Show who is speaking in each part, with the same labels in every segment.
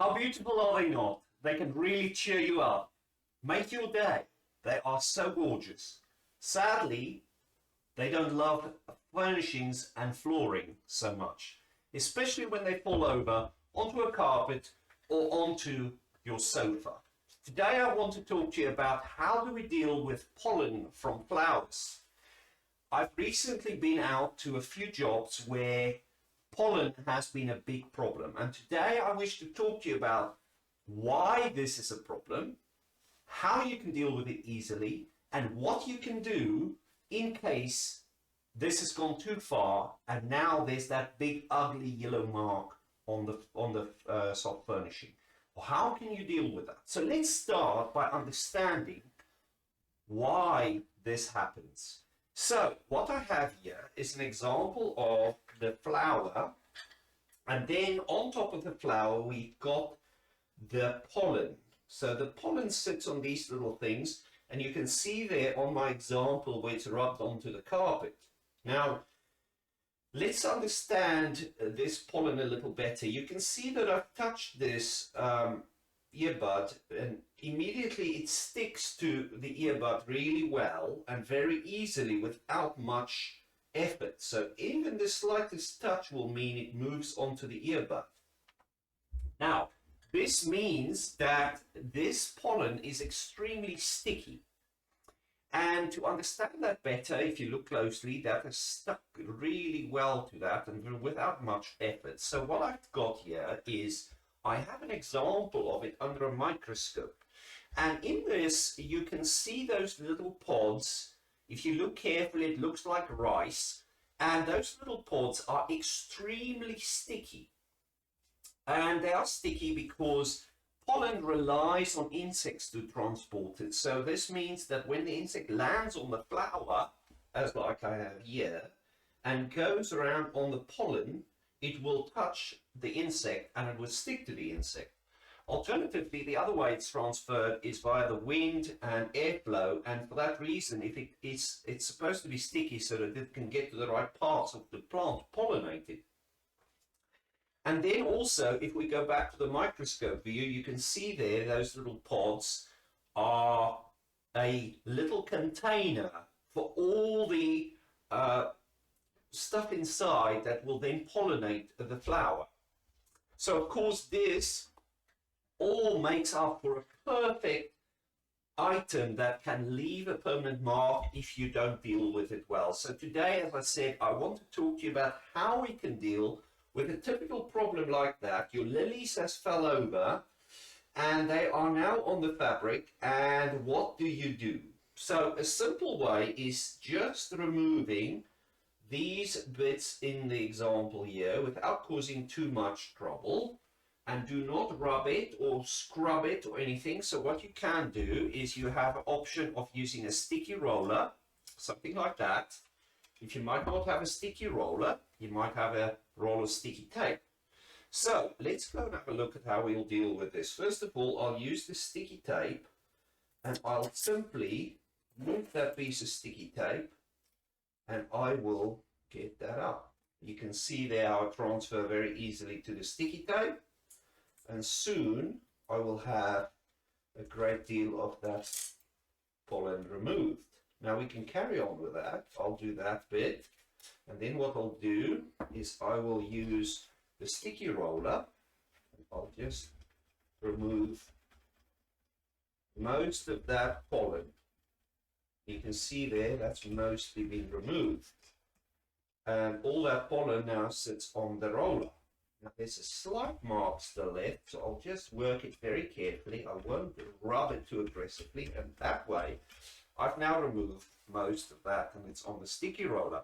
Speaker 1: How beautiful are they not? They can really cheer you up, make your day. They are so gorgeous. Sadly, they don't love furnishings and flooring so much, especially when they fall over onto a carpet or onto your sofa. Today I want to talk to you about how do we deal with pollen from flowers. I've recently been out to a few jobs where pollen has been a big problem, and today I wish to talk to you about why this is a problem, how you can deal with it easily, and what you can do in case this has gone too far and now there's that big ugly yellow mark on the soft furnishing. How can you deal with that? So let's start by understanding why this happens. So what I have here is an example of the flower, and then on top of the flower we've got the pollen. So the pollen sits on these little things, and you can see there on my example where it's rubbed onto the carpet. Now let's understand this pollen a little better. You can see that I've touched this earbud, and immediately it sticks to the earbud really well and very easily without much effort. So even the slightest touch will mean it moves onto the earbud. Now, this means that this pollen is extremely sticky. And to understand that better, if you look closely, that has stuck really well to that and without much effort. So what I've got here is I have an example of it under a microscope. And in this, you can see those little pods. If you look carefully, it looks like rice. And those little pods are extremely sticky. And they are sticky because pollen relies on insects to transport it. So this means that when the insect lands on the flower, as like I have here, and goes around on the pollen, it will touch the insect and it will stick to the insect. Alternatively, the other way it's transferred is via the wind and airflow, and for that reason, if it's supposed to be sticky so that it can get to the right parts of the plant pollinated. And then also, if we go back to the microscope view, you can see there those little pods are a little container for all the stuff inside that will then pollinate the flower. So of course this all makes up for a perfect item that can leave a permanent mark if you don't deal with it well. So today, as I said, I want to talk to you about how we can deal with a typical problem like that. Your lilies has fell over and they are now on the fabric, and what do you do? So a simple way is just removing these bits in the example here without causing too much trouble, and do not rub it or scrub it or anything. So what you can do is you have an option of using a sticky roller, something like that. If you might not have a sticky roller, you might have a roll of sticky tape. So let's go and have a look at how we'll deal with this. First of all, I'll use the sticky tape and I'll simply move that piece of sticky tape and I will get that up. You can see there how I transfer very easily to the sticky tape, and soon I will have a great deal of that pollen removed. Now we can carry on with that. I'll do that bit, and then what I'll do is I will use the sticky roller and I'll just remove most of that pollen. You can see there that's mostly been removed, and all that pollen now sits on the roller. Now there's a slight mark still left, so I'll just work it very carefully. I won't rub it too aggressively, and that way I've now removed most of that and it's on the sticky roller.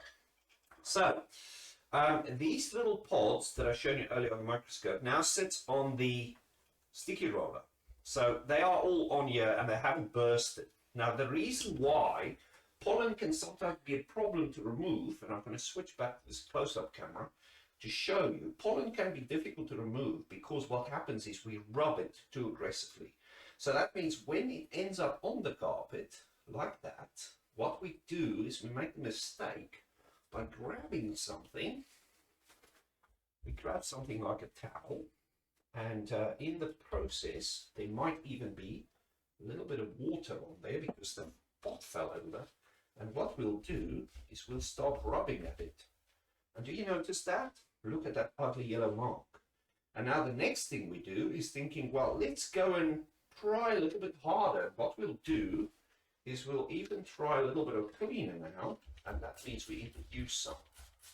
Speaker 1: So these little pods that I showed you earlier on the microscope now sits on the sticky roller. So they are all on here and they haven't bursted. Now the reason why pollen can sometimes be a problem to remove, and I'm going to switch back to this close-up camera to show you, pollen can be difficult to remove because what happens is we rub it too aggressively. So that means when it ends up on the carpet like that, what we do is we make the mistake by grabbing something. We grab something like a towel
Speaker 2: And in the process, there might even be a little bit of water on there because the pot fell over. And what we'll do is we'll start rubbing at it. And do you notice that? Look at that ugly yellow mark. And now the next thing we do is thinking, well, let's go and try a little bit harder. What we'll do is we'll even try a little bit of cleaner now. And that means we introduce some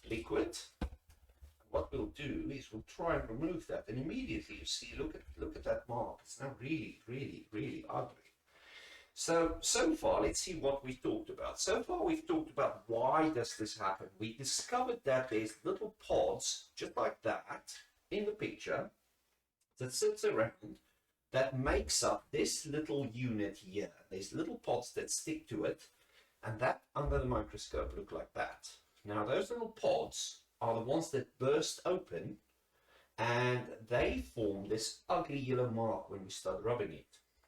Speaker 2: liquid. What we'll do is we'll try and remove that. And immediately you see, look at that mark. It's now really, really, really ugly. So far, let's see what we've talked about. So far, we've talked about why does this happen. We discovered that there's little pods, just like that, in the picture, that sits around, that makes up this little unit here. There's little pods that stick to it, and that under the microscope look like that. Now, those little pods are the ones that burst open, and they form this ugly yellow mark when we start rubbing it.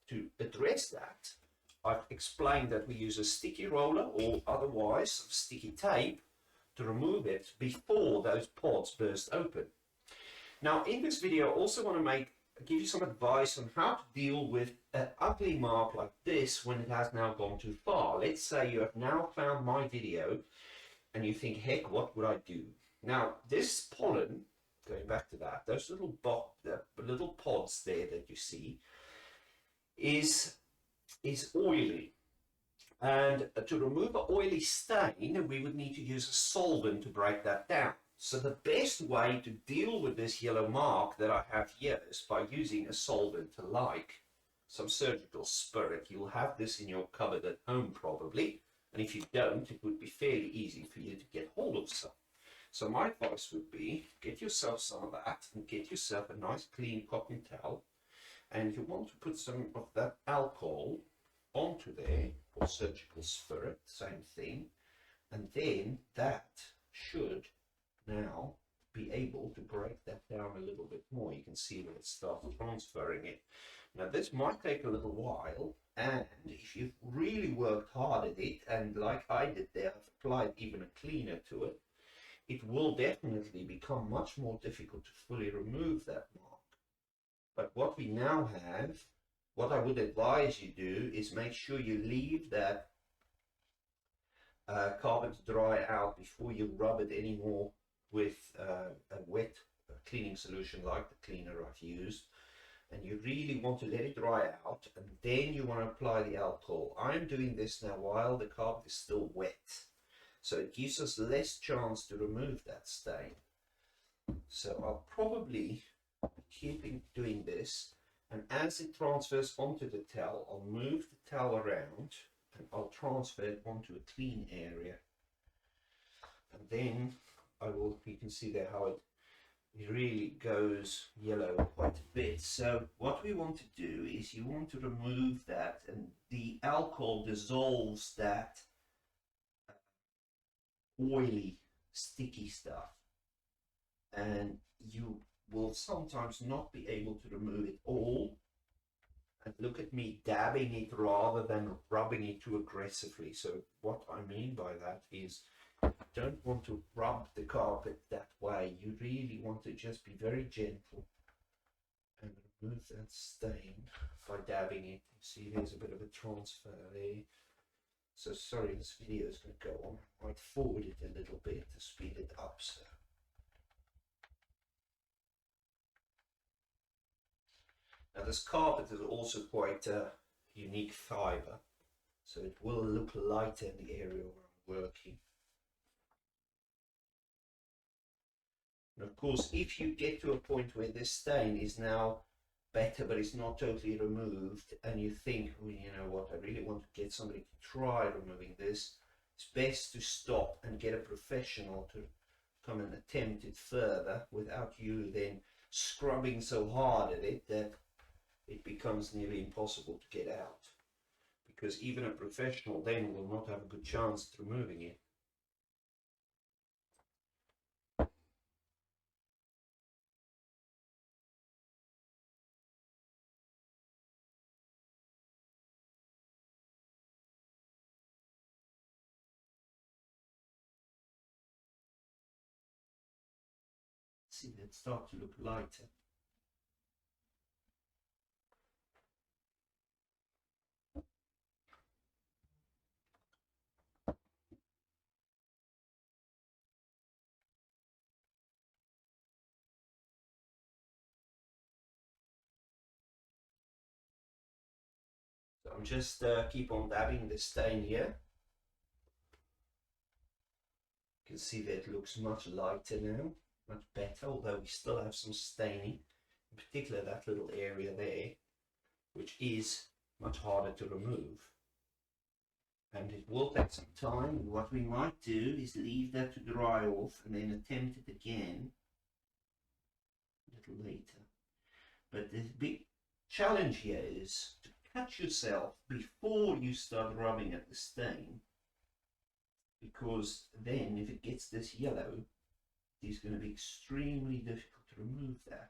Speaker 2: To address that, I've explained that we use a sticky roller or otherwise some sticky tape to remove it before those pods burst open. Now in this video I also want to give you some advice on how to deal with an ugly mark like this when it has now gone too far. Let's say you have now found my video and you think, heck, what would I do? Now this pollen, going back to that, those little pods there that you see is oily, and to remove an oily stain we would need to use a solvent to break that down. So the best way to deal with this yellow mark that I have here is by using a solvent like some surgical spirit. You'll have this in your cupboard at home probably, and if you don't, it would be fairly easy for you to get hold of some. So my advice would be, get yourself some of that and get yourself a nice clean cotton towel, and you want to put some of that alcohol onto there, or surgical spirit, same thing, and then that should now be able to break that down a little bit more. You can see that it starts transferring it. Now this might take a little while, and if you've really worked hard at it, and like I did there, I've applied even a cleaner to it, it will definitely become much more difficult to fully remove that mark. But what we now have, what I would advise you do is make sure you leave that carpet to dry out before you rub it anymore with a wet cleaning solution like the cleaner I've used. And you really want to let it dry out, and then you want to apply the alcohol. I'm doing this now while the carpet is still wet, so it gives us less chance to remove that stain. So I'll probably keep doing this, and as it transfers onto the towel, I'll move the towel around and I'll transfer it onto a clean area, and then you can see there how it really goes yellow quite a bit. So what we want to do is you want to remove that, and the alcohol dissolves that oily sticky stuff, and you will sometimes not be able to remove it all. And look at me dabbing it rather than rubbing it too aggressively. So what I mean by that is, don't want to rub the carpet that way. You really want to just be very gentle and remove that stain by dabbing it. You see there's a bit of a transfer there. So sorry, this video is going to go on. I might forward it a little bit to speed it up. So now this carpet is also quite a unique fiber, so it will look lighter in the area where I'm working. And of course, if you get to a point where this stain is now better but it's not totally removed, and you think, well, you know what, I really want to get somebody to try removing this, it's best to stop and get a professional to come and attempt it further without you then scrubbing so hard at it that it becomes nearly impossible to get out, because even a professional then will not have a good chance at removing it. See, that start to look lighter. I'm just keep on dabbing the stain here. You can see that it looks much lighter now, much better, although we still have some staining, in particular that little area there, which is much harder to remove. And it will take some time. And what we might do is leave that to dry off and then attempt it again a little later. But the big challenge here is to catch yourself before you start rubbing at the stain, because then if it gets this yellow, it's going to be extremely difficult to remove that,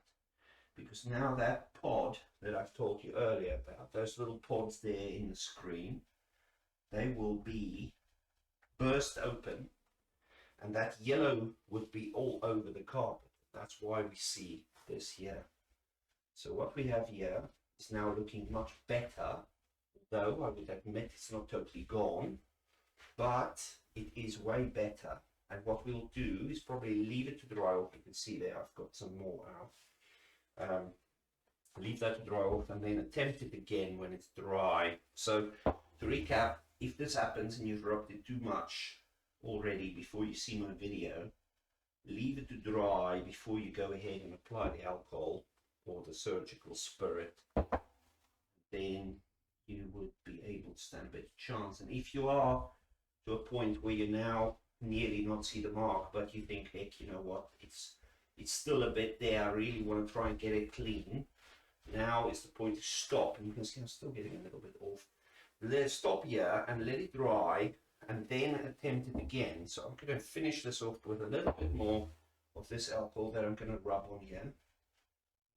Speaker 2: because now that pod that I've told you earlier about, those little pods there in the screen, they will be burst open and that yellow would be all over the carpet. That's why we see this here. So what we have here is now looking much better, although I would admit it's not totally gone, but it is way better. And what we'll do is probably leave it to dry off. You can see there I've got some more out. Leave that to dry off and then attempt it again when it's dry. So to recap, if this happens and you've rubbed it too much already before you see my video, leave it to dry before you go ahead and apply the alcohol or the surgical spirit. Then you would be able to stand a better chance. And if you are to a point where you now nearly not see the mark, but you think, heck, you know what, it's still a bit there, I really want to try and get it clean, now is the point to stop. And you can see I'm still getting a little bit off. Let's stop here and let it dry and then attempt it again. So I'm going to finish this off with a little bit more of this alcohol that I'm going to rub on here.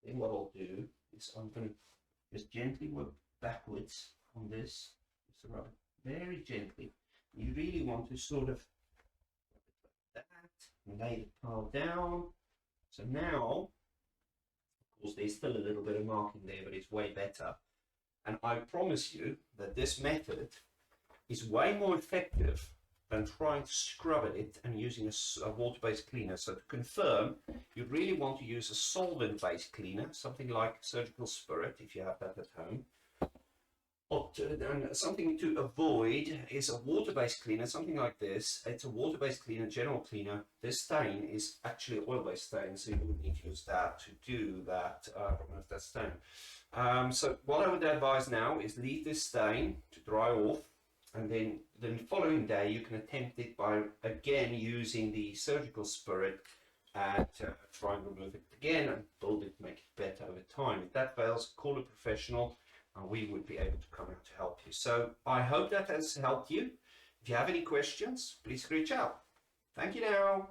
Speaker 2: Then what I'll do is I'm going to just gently work backwards on this. Just rub it very gently. You really want to sort of rub it like that and lay the pile down. So now, of course, there's still a little bit of marking there, but it's way better. And I promise you that this method is way more effective than trying to scrub at it and using a water-based cleaner. So to confirm, you really want to use a solvent-based cleaner, something like surgical spirit, if you have that at home. And something to avoid is a water-based cleaner, something like this. It's a water-based cleaner, general cleaner. This stain is actually oil-based stain, so you wouldn't need to use that to do that, remove that stain. So what I would advise now is leave this stain to dry off, and then the following day you can attempt it by again using the surgical spirit and try and remove it again and build it, make it better over time. If that fails, call a professional and we would be able to come out to help you. So I hope that has helped you. If you have any questions, please reach out. Thank you now.